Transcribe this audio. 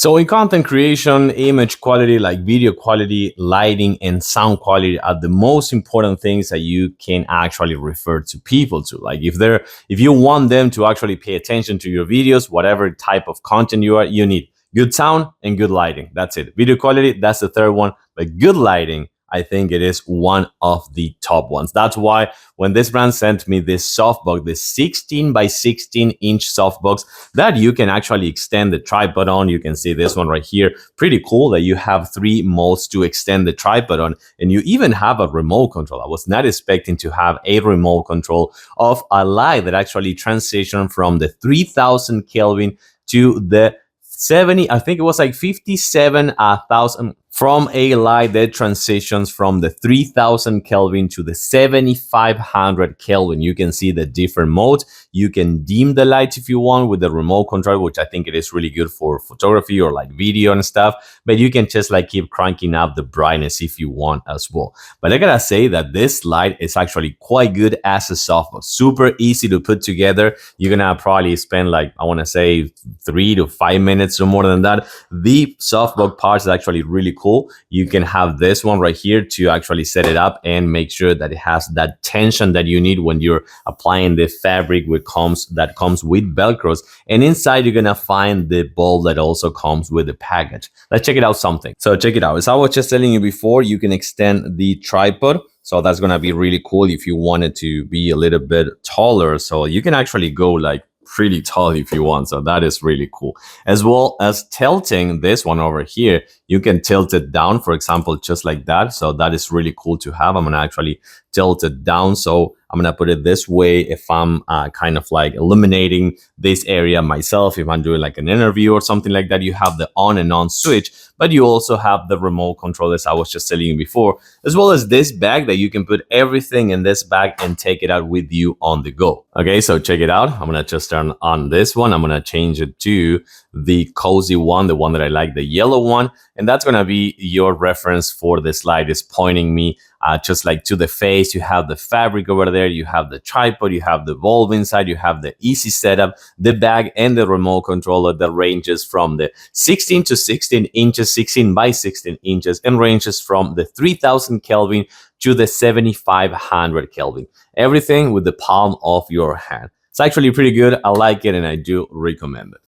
So in content creation, image quality, like video quality, lighting, and sound quality are the most important things that you can actually refer to people to. Like if you want them to actually pay attention to your videos, whatever type of content you need good sound and good lighting. That's it. Video quality, that's the third one. But good lighting, I think it is one of the top ones. That's why when this brand sent me this softbox, this 16 by 16 inch softbox that you can actually extend the tripod on. You can see this one right here. Pretty cool that you have 3 modes to extend the tripod on, and you even have a remote control. I was not expecting to have a remote control of a light that actually transitioned from the 3000 Kelvin to the 70, I think it was like 57,000, from a light that transitions from the 3000 Kelvin to the 7500 Kelvin. You can see the different modes. You can dim the lights if you want with the remote control, which I think it is really good for photography or like video and stuff. But you can just like keep cranking up the brightness if you want as well. But I gotta say that this light is actually quite good as a softbox. Super easy to put together. You're gonna probably spend like, I wanna say 3 to 5 minutes or more than that. The softbox part is actually really cool. You can have this one right here to actually set it up and make sure that it has that tension that you need when you're applying the fabric that comes with Velcros. And inside you're gonna find the bulb that also comes with the package. Let's check it out something. So check it out. As I was just telling you before, you can extend the tripod. So that's gonna be really cool if you wanted to be a little bit taller. So you can actually go like pretty tall if you want. So that is really cool. As well as tilting this one over here, you can tilt it down, for example, just like that. So that is really cool to have. I'm gonna actually tilt it down. So I'm gonna put it this way if I'm kind of like illuminating this area myself. If I'm doing like an interview or something like that, you have the on and on switch, but you also have the remote control, as I was just telling you before, as well as this bag that you can put everything in this bag and take it out with you on the go. Okay, so check it out. I'm gonna just turn on this one. I'm gonna change it to the cozy one, the one that I like, the yellow one. And that's gonna be your reference for the slide. Is pointing me just like to the face. You have the fabric over there, you have the tripod, you have the bulb inside, you have the easy setup, the bag, and the remote controller that ranges from the 16 to 16 inches, 16 by 16 inches, and ranges from the 3000 Kelvin to the 7500 Kelvin. Everything with the palm of your hand. It's actually pretty good. I like it and I do recommend it.